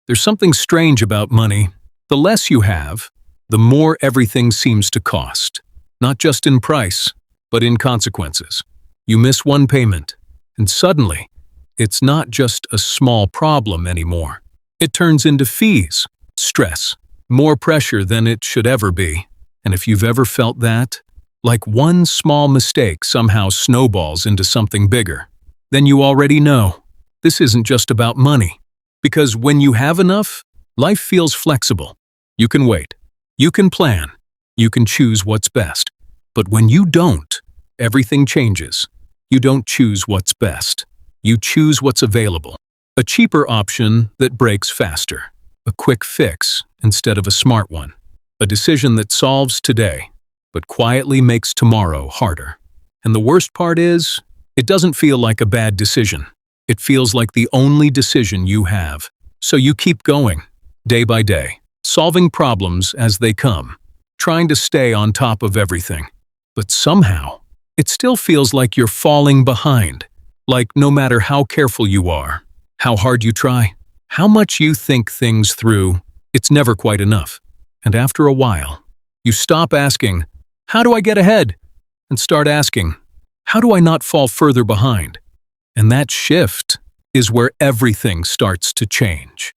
There's something strange about money. The less you have, the more everything seems to cost. Not just in price, but in consequences. You miss one payment, and suddenly, it's not just a small problem anymore. It turns into fees, stress, more pressure than it should ever be. And if you've ever felt that, like one small mistake somehow snowballs into something bigger, then you already know this isn't just about money. Because when you have enough, life feels flexible. You can wait. You can plan. You can choose what's best. But when you don't, everything changes. You don't choose what's best. You choose what's available. A cheaper option that breaks faster. A quick fix instead of a smart one. A decision that solves today, but quietly makes tomorrow harder. And the worst part is, it doesn't feel like a bad decision. It feels like the only decision you have. So you keep going, day by day, solving problems as they come, trying to stay on top of everything. But somehow, it still feels like you're falling behind. Like no matter how careful you are, how hard you try, how much you think things through, it's never quite enough. And after a while, you stop asking, "How do I get ahead?" and start asking, "How do I not fall further behind?" And that shift is where everything starts to change.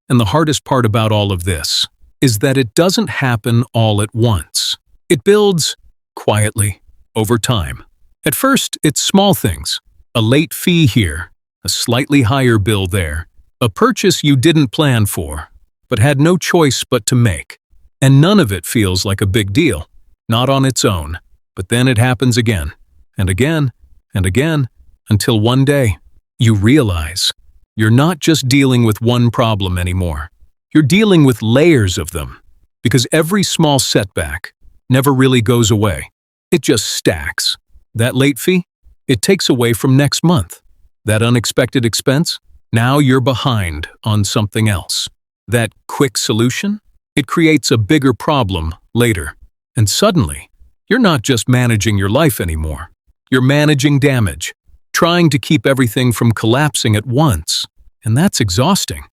And the hardest part about all of this is that it doesn't happen all at once. It builds quietly, over time. At first, it's small things. A late fee here, a slightly higher bill there, a purchase you didn't plan for, but had no choice but to make. And none of it feels like a big deal, not on its own. But then it happens again, and again, and again, until one day, you realize you're not just dealing with one problem anymore. You're dealing with layers of them, because every small setback never really goes away. It just stacks. That late fee? It takes away from next month. That unexpected expense? Now you're behind on something else. That quick solution? It creates a bigger problem later. And suddenly, you're not just managing your life anymore. You're managing damage, trying to keep everything from collapsing at once. And that's exhausting,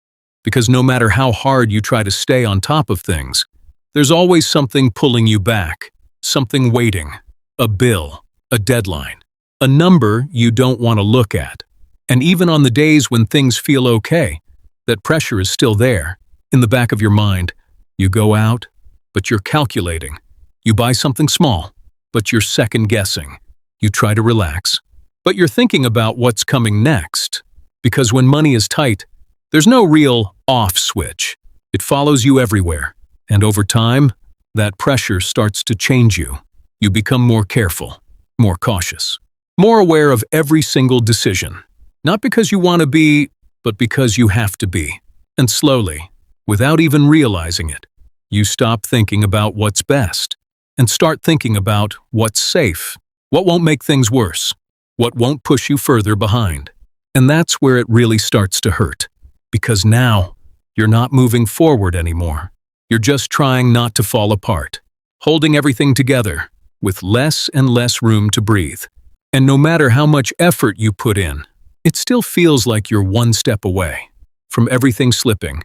because no matter how hard you try to stay on top of things, there's always something pulling you back, something waiting, a bill, a deadline, a number you don't want to look at. And even on the days when things feel okay, that pressure is still there, in the back of your mind. You go out, but you're calculating. You buy something small, but you're second-guessing. You try to relax, but you're thinking about what's coming next. Because when money is tight, there's no real off switch. It follows you everywhere. And over time, that pressure starts to change you. You become more careful, more cautious, more aware of every single decision. Not because you want to be, but because you have to be. And slowly, without even realizing it, you stop thinking about what's best and start thinking about what's safe, what won't make things worse, what won't push you further behind. And that's where it really starts to hurt, because now you're not moving forward anymore. You're just trying not to fall apart, holding everything together with less and less room to breathe. And no matter how much effort you put in, it still feels like you're one step away from everything slipping.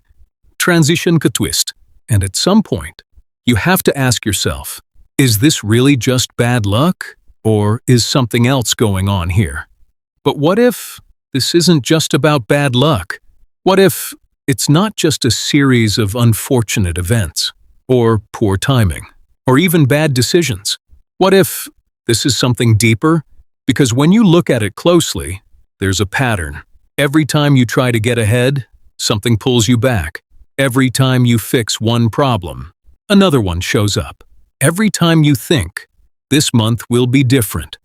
Transition ka twist. And at some point, you have to ask yourself, is this really just bad luck? Or is something else going on here? But what if this isn't just about bad luck? What if it's not just a series of unfortunate events, or poor timing, or even bad decisions? What if this is something deeper? Because when you look at it closely, there's a pattern. Every time you try to get ahead, something pulls you back. Every time you fix one problem, another one shows up. Every time you think, this month will be different,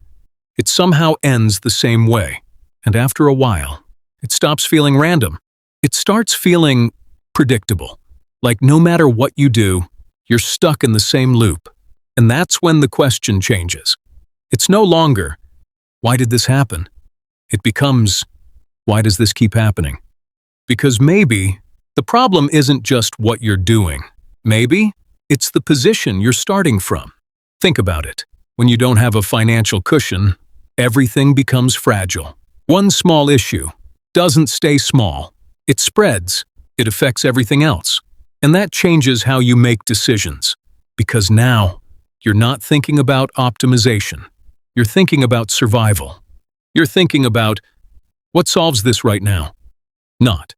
it somehow ends the same way. And after a while, it stops feeling random. It starts feeling predictable. Like no matter what you do, you're stuck in the same loop. And that's when the question changes. It's no longer, why did this happen? It becomes, why does this keep happening? Because maybe the problem isn't just what you're doing. Maybe it's the position you're starting from. Think about it. When you don't have a financial cushion, everything becomes fragile. One small issue doesn't stay small. It spreads. it affects everything else. And that changes how you make decisions. Because now, you're not thinking about optimization. You're thinking about survival. You're thinking about, what solves this right now? Not,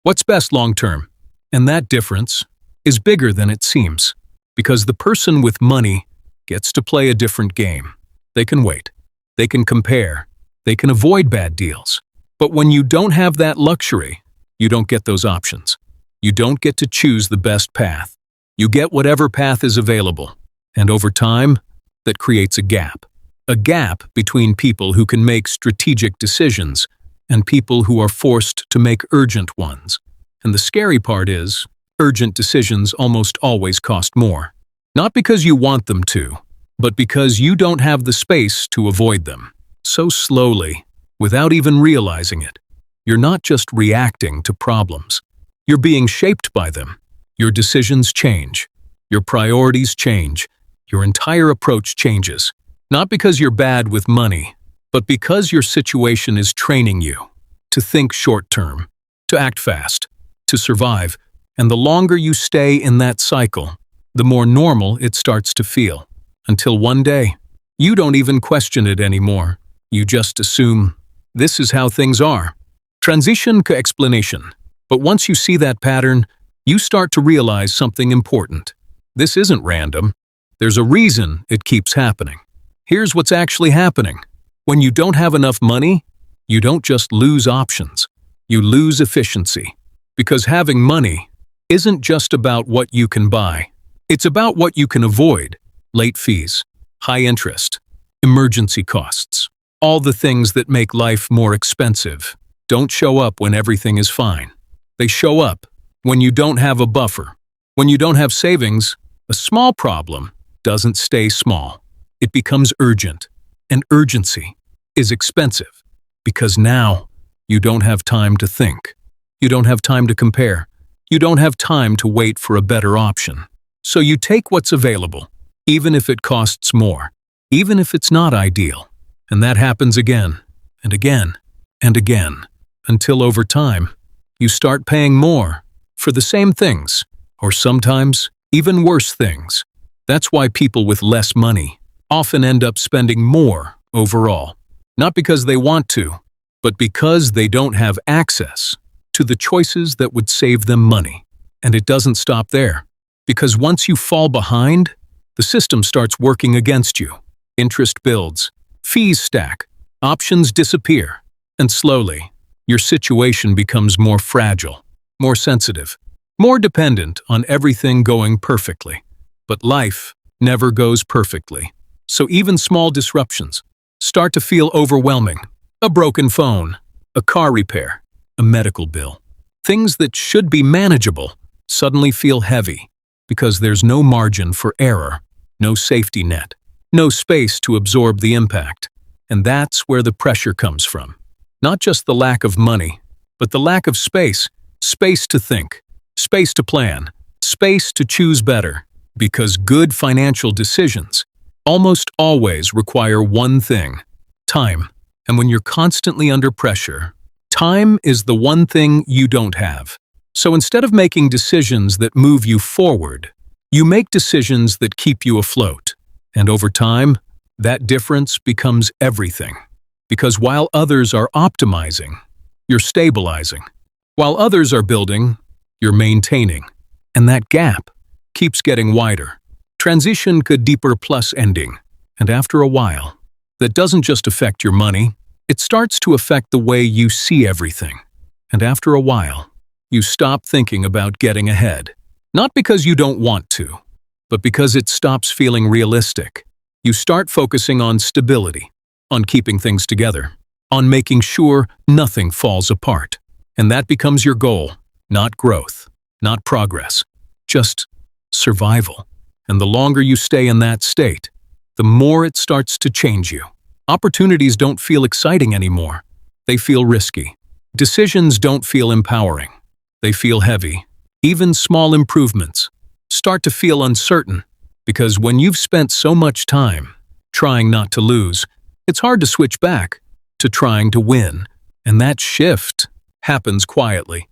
what's best long term? And that difference is bigger than it seems. Because the person with money gets to play a different game. They can wait. They can compare. They can avoid bad deals. But when you don't have that luxury, you don't get those options. You don't get to choose the best path. You get whatever path is available. And over time, that creates a gap. A gap between people who can make strategic decisions and people who are forced to make urgent ones. And the scary part is, urgent decisions almost always cost more. Not because you want them to, but because you don't have the space to avoid them. So slowly, without even realizing it, you're not just reacting to problems. You're being shaped by them. Your decisions change. Your priorities change. Your entire approach changes. Not because you're bad with money, but because your situation is training you to think short-term, to act fast, to survive. And the longer you stay in that cycle, the more normal it starts to feel. Until one day, you don't even question it anymore. You just assume, this is how things are. Transition to explanation. But once you see that pattern, you start to realize something important. This isn't random. There's a reason it keeps happening. Here's what's actually happening. When you don't have enough money, you don't just lose options. You lose efficiency. Because having money isn't just about what you can buy. It's about what you can avoid. Late fees, high interest, emergency costs. All the things that make life more expensive don't show up when everything is fine. They show up when you don't have a buffer. When you don't have savings, a small problem doesn't stay small. It becomes urgent. And urgency is expensive. Because now, you don't have time to think. You don't have time to compare. You don't have time to wait for a better option. So you take what's available, even if it costs more, even if it's not ideal. And that happens again, and again, and again, until over time, you start paying more for the same things, or sometimes even worse things. That's why people with less money often end up spending more overall. Not because they want to, but because they don't have access to the choices that would save them money. And it doesn't stop there. Because once you fall behind, the system starts working against you. Interest builds, fees stack, options disappear, and slowly, your situation becomes more fragile, more sensitive, more dependent on everything going perfectly. But life never goes perfectly. So even small disruptions start to feel overwhelming. A broken phone, a car repair, a medical bill. Things that should be manageable suddenly feel heavy because there's no margin for error, no safety net, no space to absorb the impact. And that's where the pressure comes from. Not just the lack of money, but the lack of space. Space to think, space to plan, space to choose better. Because good financial decisions almost always require one thing: time. And when you're constantly under pressure, time is the one thing you don't have. So instead of making decisions that move you forward, you make decisions that keep you afloat. And over time, that difference becomes everything. Because while others are optimizing, you're stabilizing. While others are building, you're maintaining. And that gap keeps getting wider. Transition could deeper plus ending. And after a while, that doesn't just affect your money, it starts to affect the way you see everything. And after a while, you stop thinking about getting ahead. Not because you don't want to, but because it stops feeling realistic. You start focusing on stability, on keeping things together, on making sure nothing falls apart. And that becomes your goal, not growth, not progress, just survival. And the longer you stay in that state, the more it starts to change you. Opportunities don't feel exciting anymore. They feel risky. Decisions don't feel empowering. They feel heavy. Even small improvements start to feel uncertain, because when you've spent so much time trying not to lose, it's hard to switch back to trying to win. And that shift happens quietly.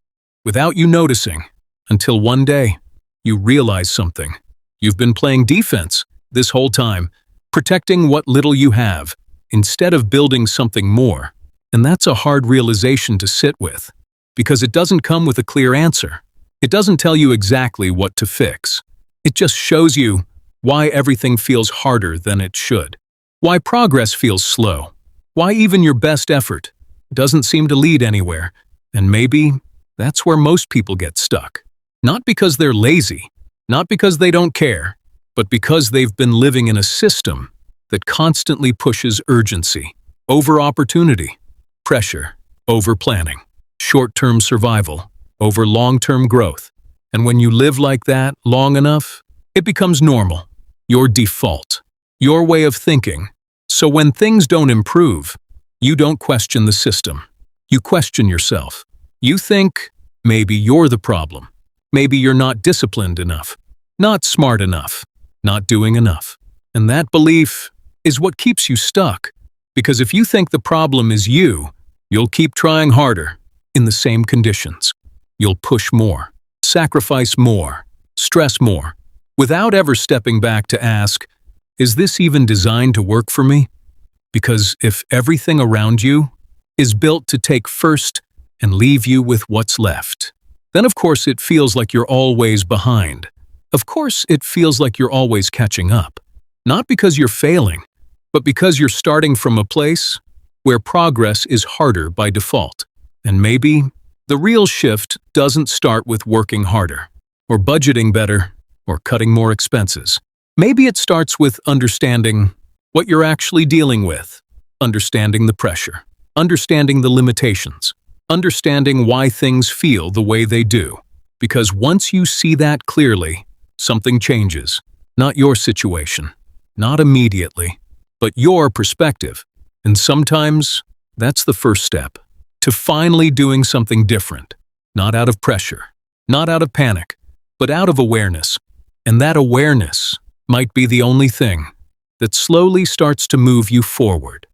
without you noticing, until one day, you realize something. You've been playing defense this whole time, protecting what little you have, instead of building something more. And that's a hard realization to sit with, because it doesn't come with a clear answer. It doesn't tell you exactly what to fix. It just shows you why everything feels harder than it should, why progress feels slow, why even your best effort doesn't seem to lead anywhere, and maybe that's where most people get stuck. Not because they're lazy, not because they don't care, but because they've been living in a system that constantly pushes urgency over opportunity, pressure over planning, short-term survival over long-term growth. And when you live like that long enough, it becomes normal, your default, your way of thinking. So when things don't improve, you don't question the system. You question yourself. You think maybe you're the problem. Maybe you're not disciplined enough, not smart enough, not doing enough. And that belief is what keeps you stuck. Because if you think the problem is you, you'll keep trying harder in the same conditions. You'll push more, sacrifice more, stress more, without ever stepping back to ask, is this even designed to work for me? Because if everything around you is built to take first and leave you with what's left, then of course it feels like you're always behind. Of course it feels like you're always catching up. Not because you're failing, but because you're starting from a place where progress is harder by default. And maybe the real shift doesn't start with working harder, or budgeting better, or cutting more expenses. Maybe it starts with understanding what you're actually dealing with, understanding the pressure, understanding the limitations, understanding why things feel the way they do. Because once you see that clearly, something changes. Not your situation, not immediately, but your perspective. And sometimes that's the first step to finally doing something different, not out of pressure, not out of panic, but out of awareness. And that awareness might be the only thing that slowly starts to move you forward.